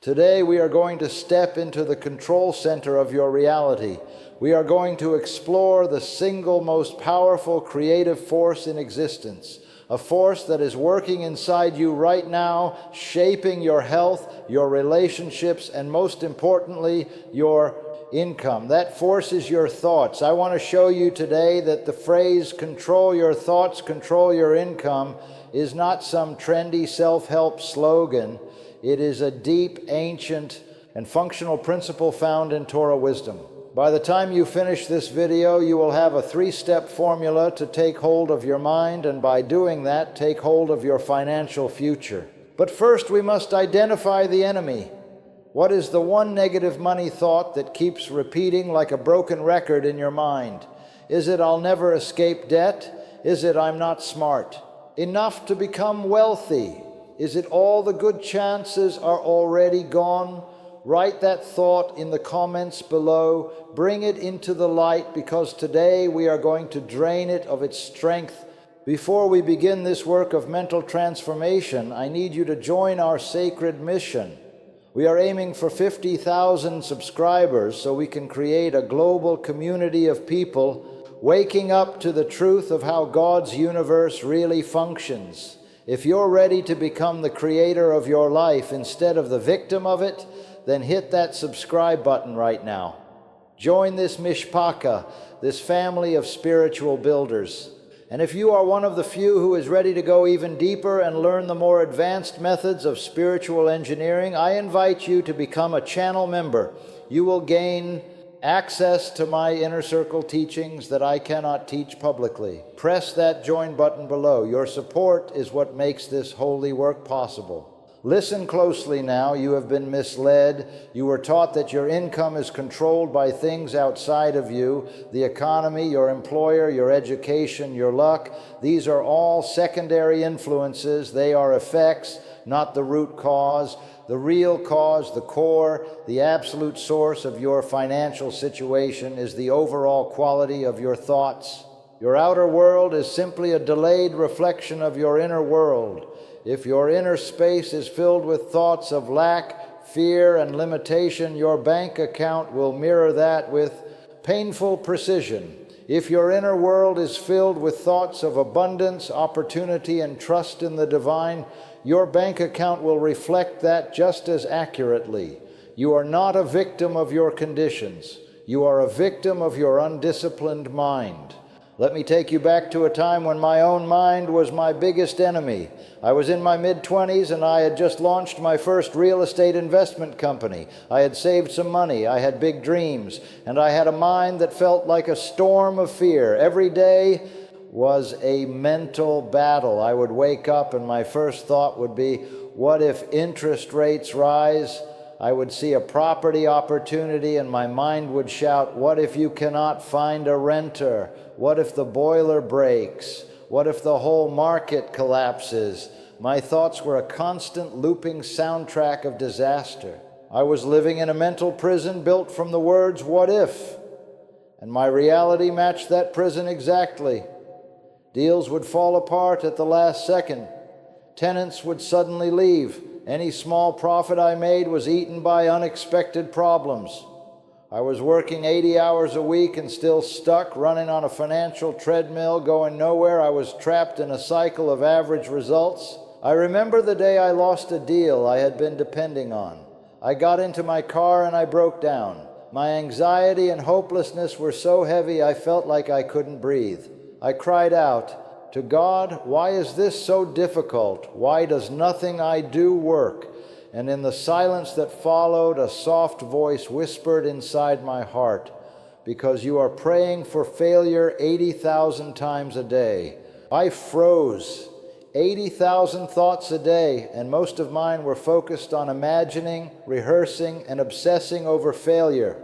Today we are going to step into the control center of your reality. We are going to explore the single most powerful creative force in existence, a force that is working inside you right now, shaping your health, your relationships, and most importantly, your income. That force is your thoughts. I want to show you today that the phrase control your thoughts, control your income is not some trendy self-help slogan. It is a deep, ancient, and functional principle found in Torah wisdom. By the time you finish this video, you will have a 3-step formula to take hold of your mind, and by doing that, take hold of your financial future. But first, we must identify the enemy. What is the one negative money thought that keeps repeating like a broken record in your mind? Is it, I'll never escape debt? Is it, I'm not smart enough to become wealthy? Is it, all the good chances are already gone? Write that thought in the comments below. Bring it into the light, because today we are going to drain it of its strength. Before we begin this work of mental transformation, I need you to join our sacred mission. We are aiming for 50,000 subscribers so we can create a global community of people waking up to the truth of how God's universe really functions. If you're ready to become the creator of your life instead of the victim of it, then hit that subscribe button right now. Join this mishpacha, this family of spiritual builders. And if you are one of the few who is ready to go even deeper and learn the more advanced methods of spiritual engineering, I invite you to become a channel member. You will gain access to my inner circle teachings that I cannot teach publicly. Press that join button below. Your support is what makes this holy work possible. Listen closely now. You have been misled. You were taught that your income is controlled by things outside of you, the economy, your employer, your education, your luck. These are all secondary influences. They are effects, not the root cause. The real cause, the core, the absolute source of your financial situation is the overall quality of your thoughts. Your outer world is simply a delayed reflection of your inner world. If your inner space is filled with thoughts of lack, fear, and limitation, your bank account will mirror that with painful precision. If your inner world is filled with thoughts of abundance, opportunity, and trust in the divine, your bank account will reflect that just as accurately. You are not a victim of your conditions. You are a victim of your undisciplined mind. Let me take you back to a time when my own mind was my biggest enemy. I was in my mid-20s and I had just launched my first real estate investment company. I had saved some money, I had big dreams, and I had a mind that felt like a storm of fear. Every day was a mental battle. I would wake up and my first thought would be, what if interest rates rise? I would see a property opportunity and my mind would shout, what if you cannot find a renter? What if the boiler breaks? What if the whole market collapses? My thoughts were a constant looping soundtrack of disaster. I was living in a mental prison built from the words, what if? And my reality matched that prison exactly. Deals would fall apart at the last second. Tenants would suddenly leave. Any small profit I made was eaten by unexpected problems. I was working 80 hours a week and still stuck, running on a financial treadmill, going nowhere. I was trapped in a cycle of average results. I remember the day I lost a deal I had been depending on. I got into my car and I broke down. My anxiety and hopelessness were so heavy I felt like I couldn't breathe. I cried out to God, why is this so difficult? Why does nothing I do work? And in the silence that followed, a soft voice whispered inside my heart, because you are praying for failure 80,000 times a day. I froze. 80,000 thoughts a day, and most of mine were focused on imagining, rehearsing, and obsessing over failure.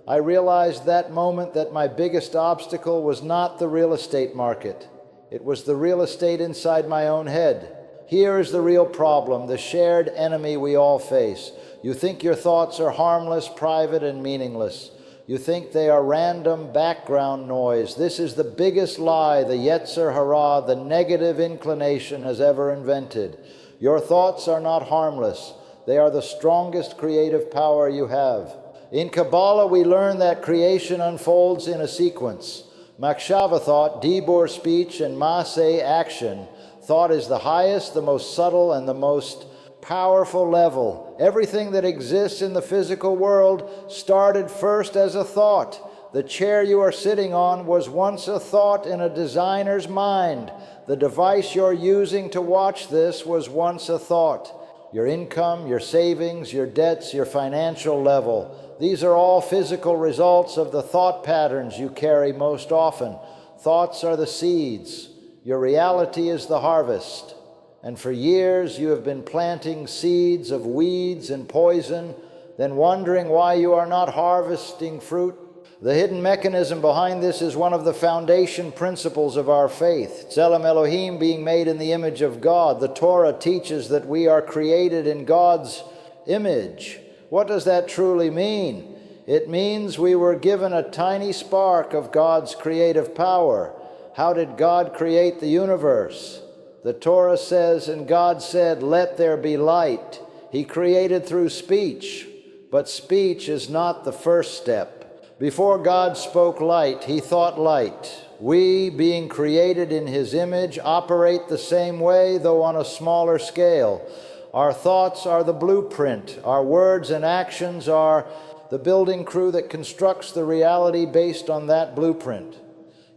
I realized that moment that my biggest obstacle was not the real estate market. It was the real estate inside my own head. Here is the real problem, the shared enemy we all face. You think your thoughts are harmless, private, and meaningless. You think they are random background noise. This is the biggest lie the Yetzer Hara, the negative inclination, has ever invented. Your thoughts are not harmless. They are the strongest creative power you have. In Kabbalah, we learn that creation unfolds in a sequence. Makshava thought, Dibur speech, and Maaseh action. Thought is the highest, the most subtle, and the most powerful level. Everything that exists in the physical world started first as a thought. The chair you are sitting on was once a thought in a designer's mind. The device you're using to watch this was once a thought. Your income, your savings, your debts, your financial level. These are all physical results of the thought patterns you carry most often. Thoughts are the seeds. Your reality is the harvest. And for years you have been planting seeds of weeds and poison, then wondering why you are not harvesting fruit. The hidden mechanism behind this is one of the foundation principles of our faith. Tzelem Elohim, being made in the image of God. The Torah teaches that we are created in God's image. What does that truly mean? It means we were given a tiny spark of God's creative power. How did God create the universe? The Torah says, and God said, "Let there be light." He created through speech, but speech is not the first step. Before God spoke light, he thought light. We, being created in his image, operate the same way, though on a smaller scale. Our thoughts are the blueprint. Our words and actions are the building crew that constructs the reality based on that blueprint.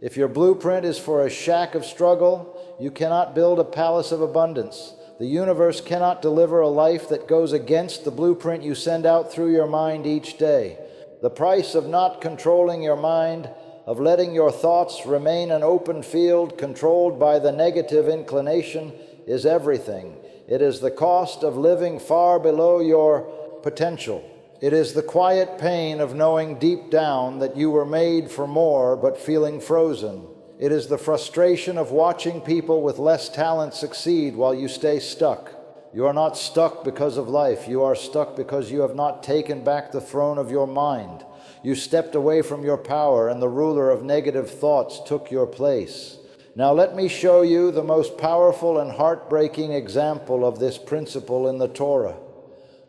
If your blueprint is for a shack of struggle, you cannot build a palace of abundance. The universe cannot deliver a life that goes against the blueprint you send out through your mind each day. The price of not controlling your mind, of letting your thoughts remain an open field controlled by the negative inclination, is everything. It is the cost of living far below your potential. It is the quiet pain of knowing deep down that you were made for more but feeling frozen. It is the frustration of watching people with less talent succeed while you stay stuck. You are not stuck because of life. You are stuck because you have not taken back the throne of your mind. You stepped away from your power, and the ruler of negative thoughts took your place. Now let me show you the most powerful and heartbreaking example of this principle in the Torah.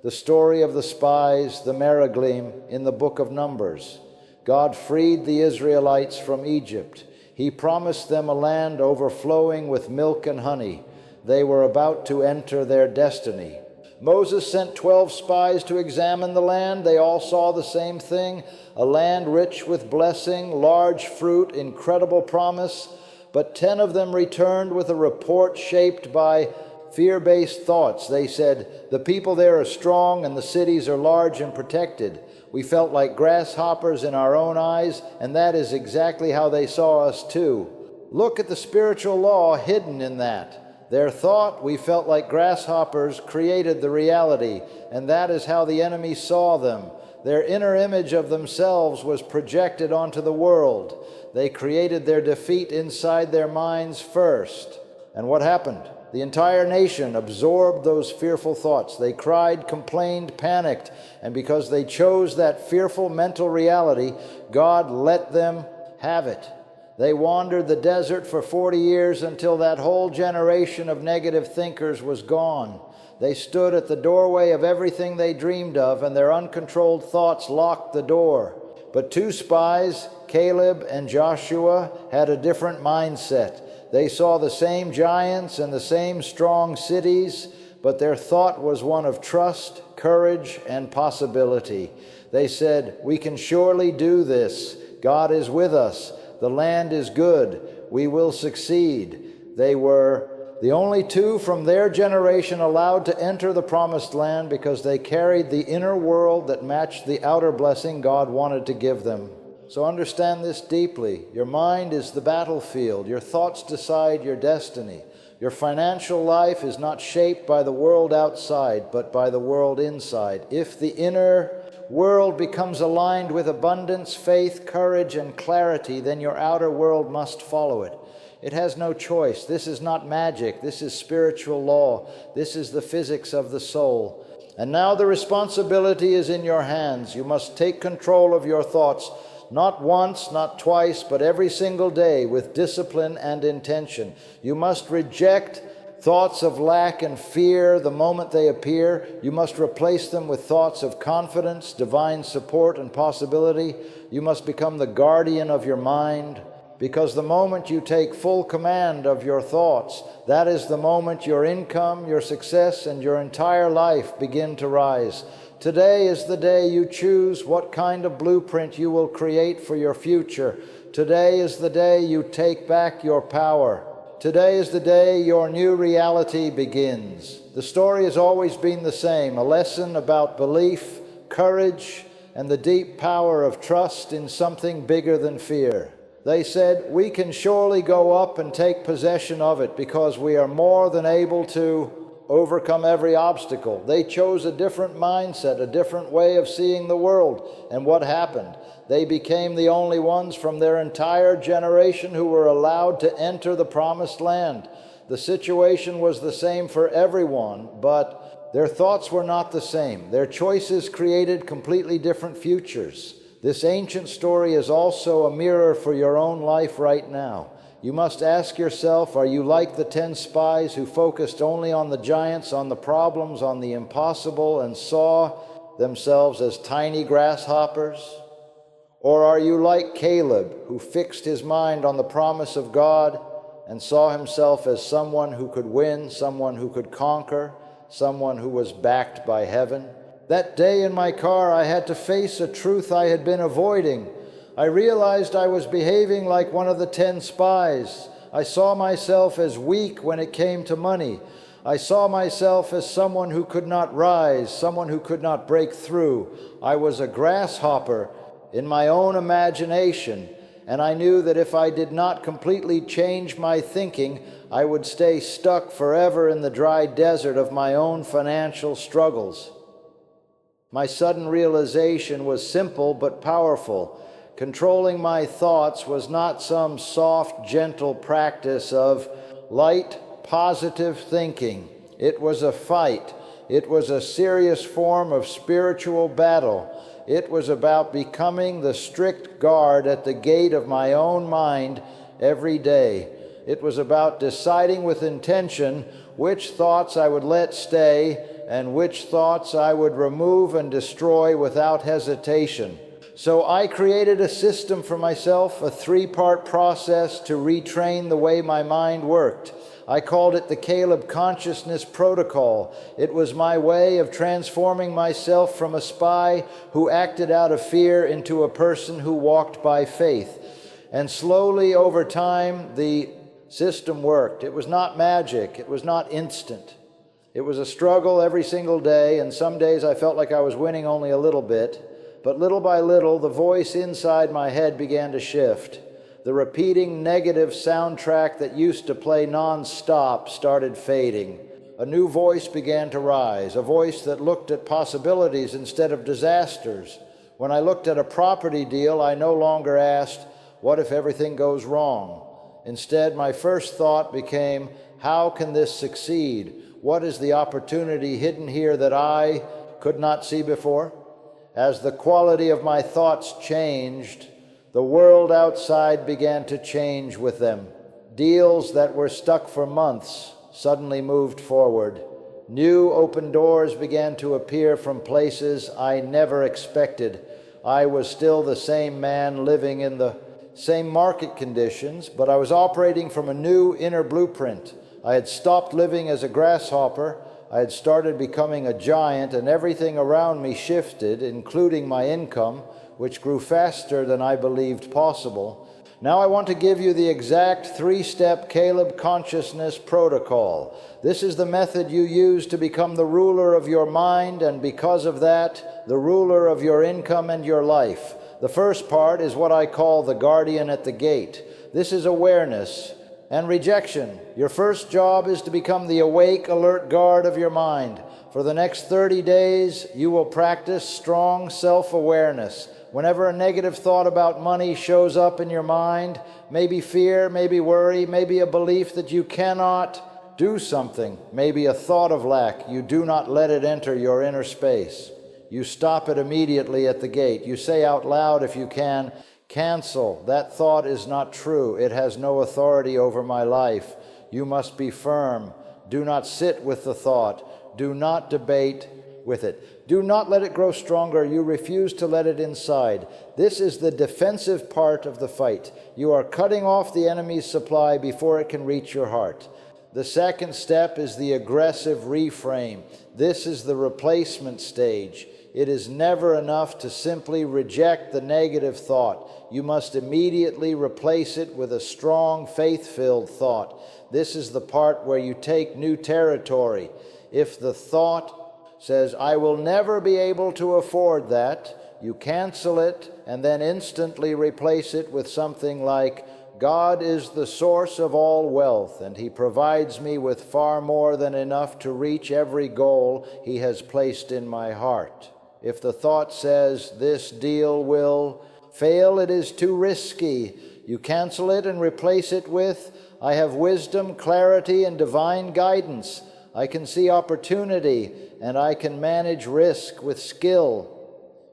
The story of the spies, the Meraglim, in the book of Numbers. God freed the Israelites from Egypt. He promised them a land overflowing with milk and honey. They were about to enter their destiny. Moses sent 12 spies to examine the land. They all saw the same thing, a land rich with blessing, large fruit, incredible promise. But 10 of them returned with a report shaped by fear-based thoughts. They said, "The people there are strong and the cities are large and protected. We felt like grasshoppers in our own eyes, and that is exactly how they saw us too." Look at the spiritual law hidden in that. Their thought, "we felt like grasshoppers," created the reality, and that is how the enemy saw them. Their inner image of themselves was projected onto the world. They created their defeat inside their minds first. And what happened? The entire nation absorbed those fearful thoughts. They cried, complained, panicked, and because they chose that fearful mental reality, God let them have it. They wandered the desert for 40 years until that whole generation of negative thinkers was gone. They stood at the doorway of everything they dreamed of, and their uncontrolled thoughts locked the door. But 2 spies, Caleb and Joshua, had a different mindset. They saw the same giants and the same strong cities, but their thought was one of trust, courage, and possibility. They said, "We can surely do this. God is with us. The land is good. We will succeed." They were the only 2 from their generation allowed to enter the promised land because they carried the inner world that matched the outer blessing God wanted to give them. So understand this deeply. Your mind is the battlefield. Your thoughts decide your destiny. Your financial life is not shaped by the world outside, but by the world inside. If the inner world becomes aligned with abundance, faith, courage, and clarity, then your outer world must follow it. It has no choice. This is not magic. This is spiritual law. This is the physics of the soul. And now the responsibility is in your hands. You must take control of your thoughts, not once, not twice, but every single day with discipline and intention. You must reject Thoughts of lack and fear, the moment they appear, you must replace them with thoughts of confidence, divine support, and possibility. You must become the guardian of your mind, because the moment you take full command of your thoughts, that is the moment your income, your success, and your entire life begin to rise. Today is the day you choose what kind of blueprint you will create for your future. Today is the day you take back your power. Today is the day your new reality begins. The story has always been the same, a lesson about belief, courage, and the deep power of trust in something bigger than fear. They said, we can surely go up and take possession of it because we are more than able to overcome every obstacle. They chose a different mindset, a different way of seeing the world. And what happened? They became the only ones from their entire generation who were allowed to enter the promised land. The situation was the same for everyone, but their thoughts were not the same. Their choices created completely different futures. This ancient story is also a mirror for your own life right now. You must ask yourself, are you like the 10 spies who focused only on the giants, on the problems, on the impossible, and saw themselves as tiny grasshoppers? Or are you like Caleb, who fixed his mind on the promise of God and saw himself as someone who could win, someone who could conquer, someone who was backed by heaven? That day in my car, I had to face a truth I had been avoiding. I realized I was behaving like one of the 10 spies. I saw myself as weak when it came to money. I saw myself as someone who could not rise, someone who could not break through. I was a grasshopper in my own imagination, and I knew that if I did not completely change my thinking, I would stay stuck forever in the dry desert of my own financial struggles. My sudden realization was simple but powerful. Controlling my thoughts was not some soft, gentle practice of light, positive thinking. It was a fight. It was a serious form of spiritual battle. It was about becoming the strict guard at the gate of my own mind every day. It was about deciding with intention which thoughts I would let stay and which thoughts I would remove and destroy without hesitation. So I created a system for myself, a 3-part process to retrain the way my mind worked. I called it the Caleb Consciousness Protocol. It was my way of transforming myself from a spy who acted out of fear into a person who walked by faith. And slowly over time, the system worked. It was not magic. It was not instant. It was a struggle every single day, and some days I felt like I was winning only a little bit. But little by little, the voice inside my head began to shift. The repeating negative soundtrack that used to play non-stop started fading. A new voice began to rise, a voice that looked at possibilities instead of disasters. When I looked at a property deal, I no longer asked, what if everything goes wrong? Instead, my first thought became, how can this succeed? What is the opportunity hidden here that I could not see before? As the quality of my thoughts changed, the world outside began to change with them. Deals that were stuck for months suddenly moved forward. New open doors began to appear from places I never expected. I was still the same man living in the same market conditions, but I was operating from a new inner blueprint. I had stopped living as a grasshopper. I had started becoming a giant, and everything around me shifted, including my income, which grew faster than I believed possible. Now I want to give you the exact 3-step Caleb Consciousness Protocol. This is the method you use to become the ruler of your mind, and because of that, the ruler of your income and your life. The first part is what I call the guardian at the gate. This is awareness and rejection. Your first job is to become the awake, alert guard of your mind. For the next 30 days, you will practice strong self-awareness. Whenever a negative thought about money shows up in your mind, maybe fear, maybe worry, maybe a belief that you cannot do something, maybe a thought of lack, you do not let it enter your inner space. You stop it immediately at the gate. You say out loud, if you can, cancel. That thought is not true. It has no authority over my life. You must be firm. Do not sit with the thought. Do not debate with it. Do not let it grow stronger. You refuse to let it inside. This is the defensive part of the fight. You are cutting off the enemy's supply before it can reach your heart. The second step is the aggressive reframe. This is the replacement stage. It is never enough to simply reject the negative thought. You must immediately replace it with a strong, faith-filled thought. This is the part where you take new territory. If the thought says, I will never be able to afford that, you cancel it and then instantly replace it with something like, God is the source of all wealth, and He provides me with far more than enough to reach every goal He has placed in my heart. If the thought says, this deal will fail, it is too risky, you cancel it and replace it with, I have wisdom, clarity, and divine guidance. I can see opportunity, and I can manage risk with skill.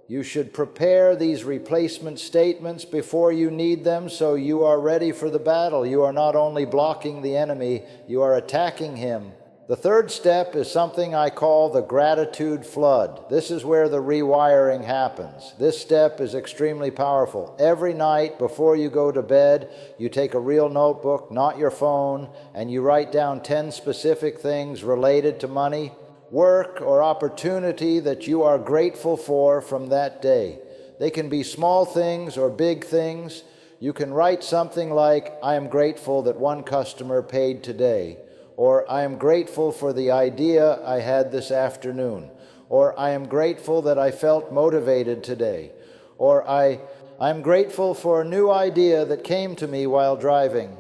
You should prepare these replacement statements before you need them so you are ready for the battle. You are not only blocking the enemy, you are attacking him. The third step is something I call the gratitude flood. This is where the rewiring happens. This step is extremely powerful. Every night before you go to bed, you take a real notebook, not your phone, and you write down 10 specific things related to money, work, or opportunity that you are grateful for from that day. They can be small things or big things. You can write something like, I am grateful that one customer paid today. Or I am grateful for the idea I had this afternoon. Or I am grateful that I felt motivated today. Or I'm grateful for a new idea that came to me while driving.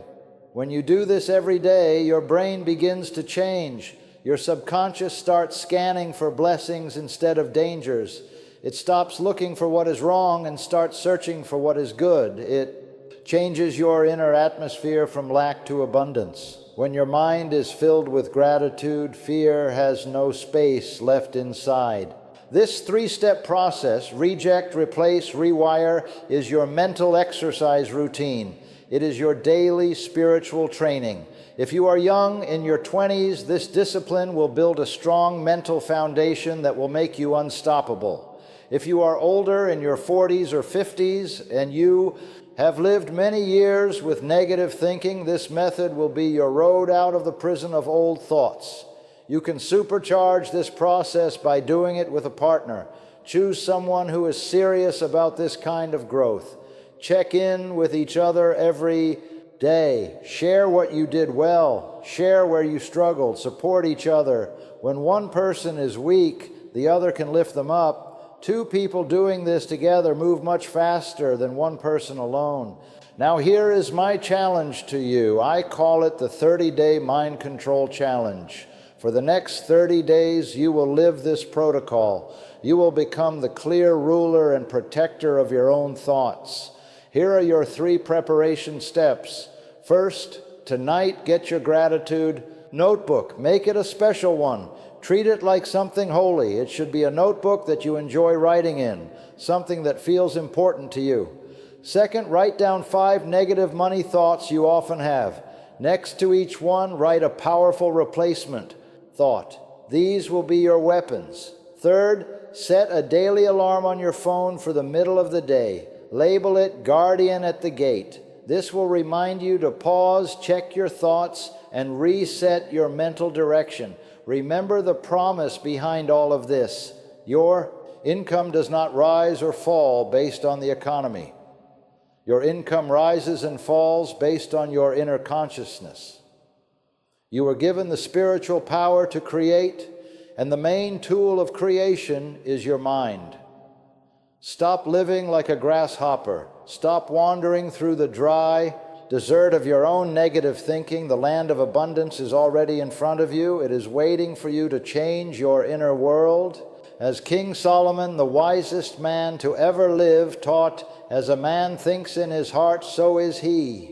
When you do this every day, your brain begins to change. Your subconscious starts scanning for blessings instead of dangers. It stops looking for what is wrong and starts searching for what is good. It changes your inner atmosphere from lack to abundance. When your mind is filled with gratitude, fear has no space left inside. This three-step process, reject, replace, rewire, is your mental exercise routine. It is your daily spiritual training. If you are young, in your 20s, this discipline will build a strong mental foundation that will make you unstoppable. If you are older, in your 40s or 50s, and you have lived many years with negative thinking, this method will be your road out of the prison of old thoughts. You can supercharge this process by doing it with a partner. Choose someone who is serious about this kind of growth. Check in with each other every day. Share what you did well. Share where you struggled. Support each other. When one person is weak, the other can lift them up. Two people doing this together move much faster than one person alone. Now here is my challenge to you. I call it the 30-day mind control challenge. For the next 30 days, you will live this protocol. You will become the clear ruler and protector of your own thoughts. Here are your 3 preparation steps. First, tonight, get your gratitude notebook. Make it a special one. Treat it like something holy. It should be a notebook that you enjoy writing in, something that feels important to you. Second, write down 5 negative money thoughts you often have. Next to each one, write a powerful replacement thought. These will be your weapons. Third, set a daily alarm on your phone for the middle of the day. Label it Guardian at the Gate. This will remind you to pause, check your thoughts, and reset your mental direction. Remember the promise behind all of this. Your income does not rise or fall based on the economy. Your income rises and falls based on your inner consciousness. You were given the spiritual power to create, and the main tool of creation is your mind. Stop living like a grasshopper. Stop wandering through the dry desert of your own negative thinking. The land of abundance is already in front of you. It is waiting for you to change your inner world. As King Solomon, the wisest man to ever live, taught, as a man thinks in his heart, so is he.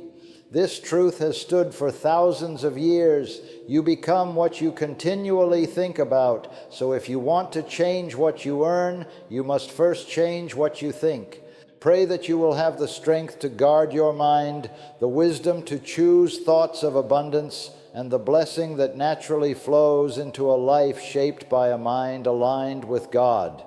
This truth has stood for thousands of years. You become what you continually think about. So if you want to change what you earn, you must first change what you think. Pray that you will have the strength to guard your mind, the wisdom to choose thoughts of abundance, and the blessing that naturally flows into a life shaped by a mind aligned with God.